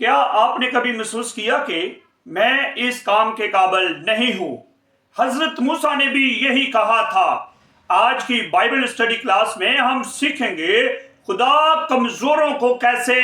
کیا آپ نے کبھی محسوس کیا کہ میں اس کام کے قابل نہیں ہوں؟ حضرت موسیٰ نے بھی یہی کہا تھا۔ آج کی بائبل اسٹڈی کلاس میں ہم سیکھیں گے خدا کمزوروں کو کیسے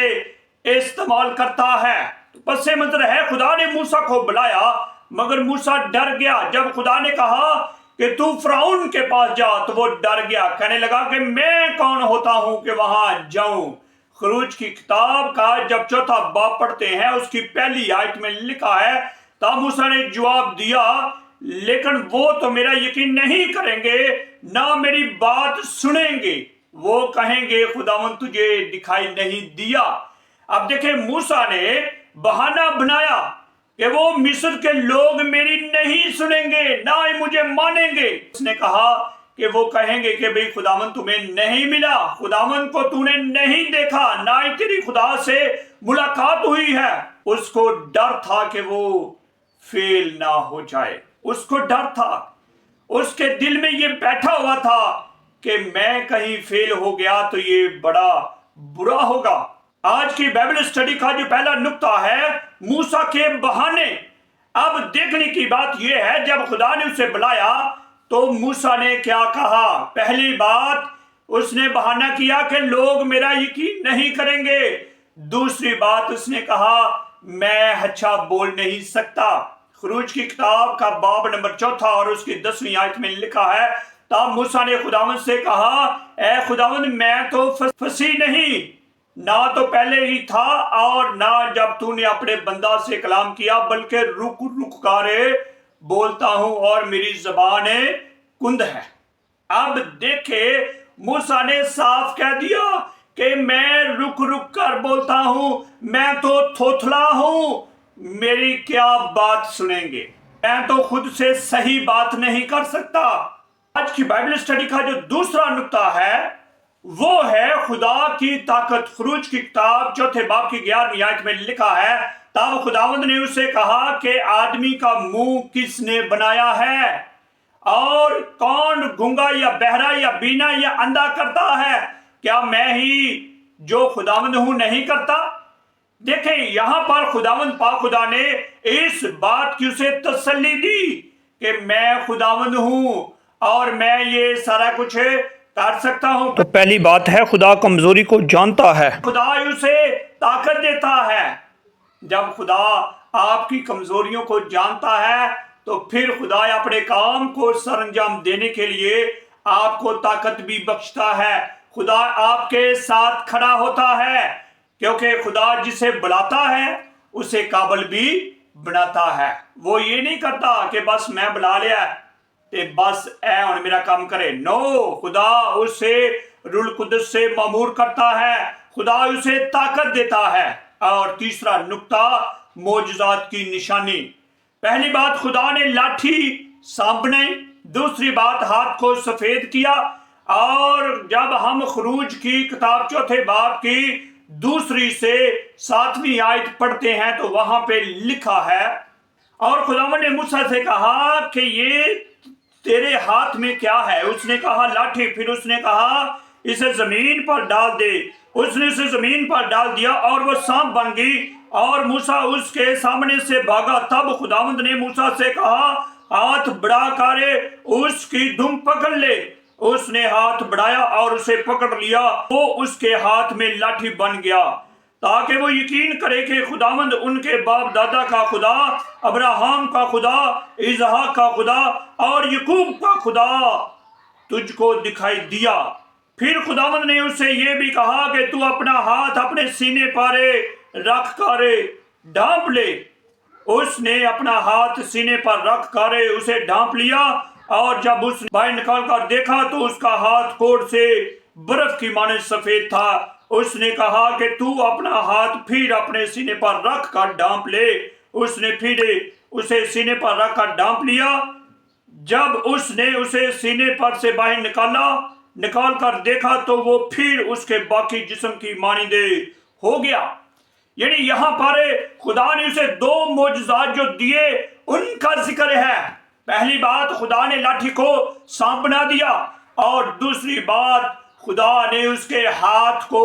استعمال کرتا ہے۔ پس منظر ہے خدا نے موسیٰ کو بلایا مگر موسیٰ ڈر گیا۔ جب خدا نے کہا کہ تو فرعون کے پاس جا تو وہ ڈر گیا، کہنے لگا کہ میں کون ہوتا ہوں کہ وہاں جاؤں۔ خروج کی کتاب کا جب چوتھا باب پڑھتے ہیں اس کی پہلی آیت میں لکھا ہے تب موسیٰ نے جواب دیا لیکن وہ تو میرا یقین نہیں کریں گے نہ میری بات سنیں گے، وہ کہیں گے خداوند تجھے دکھائی نہیں دیا۔ اب دیکھیں موسیٰ نے بہانہ بنایا کہ وہ مصر کے لوگ میری نہیں سنیں گے نہ ہی مجھے مانیں گے۔ اس نے کہا کہ وہ کہیں گے کہ بھئی خداوند تمہیں نہیں ملا، خداوند کو تو نے نہیں دیکھا، نہ ہی تیری خدا سے ملاقات ہوئی ہے۔ اس کو ڈر تھا کہ وہ فیل نہ ہو جائے، اس کو ڈر تھا، اس کے دل میں یہ بیٹھا ہوا تھا کہ میں کہیں فیل ہو گیا تو یہ بڑا برا ہوگا۔ آج کی بائبل اسٹڈی کا جو پہلا نقطہ ہے موسیٰ کے بہانے۔ اب دیکھنے کی بات یہ ہے جب خدا نے اسے بلایا تو موسیٰ نے کیا کہا؟ پہلی بات اس نے بہانہ کیا کہ لوگ میرا یقین نہیں کریں گے۔ دوسری بات اس نے کہا میں اچھا بول نہیں سکتا۔ خروج کی کتاب کا باب نمبر 4 اور اس کی 10ویں آیت میں لکھا ہے تب موسیٰ نے خداوند سے کہا اے خداوند میں تو فصیح نہیں، نہ تو پہلے ہی تھا اور نہ جب تو نے اپنے بندہ سے کلام کیا، بلکہ رک رک کر بولتا ہوں اور میری زبان کند ہے۔ اب دیکھے موسیٰ نے صاف کہہ دیا کہ میں رک رک کر بولتا ہوں، میں تو تھوتھلا ہوں، میری کیا بات سنیں گے، میں تو خود سے صحیح بات نہیں کر سکتا۔ آج کی بائبل اسٹڈی کا جو دوسرا نقطہ ہے وہ ہے خدا کی طاقت۔ خروج کی کتاب 4 باب کی 11ویں آیت میں لکھا ہے تب خداوند نے اسے کہا کہ آدمی کا منہ کس نے بنایا ہے اور کون گونگا یا بہرا یا بینا یا اندھا کرتا ہے؟ کیا میں ہی جو خداوند ہوں نہیں کرتا؟ دیکھیں یہاں پر خداوند پاک خدا نے اس بات کی اسے تسلی دی کہ میں خداوند ہوں اور میں یہ سارا کچھ کر سکتا ہوں۔ تو پہلی بات ہے خدا کمزوری کو جانتا ہے، خدا اسے طاقت دیتا ہے۔ جب خدا آپ کی کمزوریوں کو جانتا ہے تو پھر خدا اپنے کام کو سر انجام دینے کے لیے آپ کو طاقت بھی بخشتا ہے۔ خدا آپ کے ساتھ کھڑا ہوتا ہے کیونکہ خدا جسے بلاتا ہے اسے قابل بھی بناتا ہے۔ وہ یہ نہیں کرتا کہ بس میں بلا لیا تے بس اے اور میرا کام کرے، نو، خدا اسے روح القدس سے مامور کرتا ہے، خدا اسے طاقت دیتا ہے۔ اور تیسرا نقطہ معجزات کی نشانی۔ پہلی بات خدا نے لاٹھی سانپ بنائی، دوسری بات ہاتھ کو سفید کیا، اور جب ہم خروج کی کتاب 4 باب کی 2 سے 7ویں آیت پڑھتے ہیں تو وہاں پہ لکھا ہے اور خداوند نے موسیٰ سے کہا کہ یہ تیرے ہاتھ میں کیا ہے؟ اس نے کہا لاٹھی۔ پھر اس نے کہا اسے زمین پر ڈال دے۔ اس نے اسے زمین پر ڈال دیا اور وہ سانپ بن گئی اور موسیٰ اس کے سامنے سے بھاگا۔ تب خداوند نے موسیٰ سے کہا ہاتھ بڑھا کر اس کی دم پکڑ لے۔ اس نے ہاتھ بڑھایا اور اسے پکڑ لیا، وہ اس کے ہاتھ میں لاٹھی بن گیا تاکہ وہ یقین کرے کہ خداوند ان کے باپ دادا کا خدا، ابراہیم کا خدا، اسحاق کا خدا اور یعقوب کا خدا تجھ کو دکھائی دیا۔ پھر خداوند نے اسے یہ بھی کہا کہ تو اپنا ہاتھ اپنے سینے پر رکھ کر ڈھانپ لے۔ اس نے اپنا ہاتھ سینے پر رکھ کر اسے ڈھانپ لیا اور جب اس نے باہر نکال کر دیکھا تو اس کا ہاتھ کوڑ سے برف کی مانند سفید تھا۔ اس نے کہا کہ تو اپنا ہاتھ پھر اپنے سینے پر رکھ کر ڈھانپ لے۔ اس نے پھر اسے سینے پر رکھ کر ڈھانپ لیا۔ جب اس نے اسے سینے پر سے باہر نکال کر دیکھا تو وہ پھر اس کے باقی جسم کی مانند ہو گیا۔ یعنی یہاں پر خدا نے اسے 2 معجزات جو دیے ان کا ذکر ہے۔ پہلی بات خدا نے لاٹھی کو سانپ بنا دیا اور دوسری بات خدا نے اس کے ہاتھ کو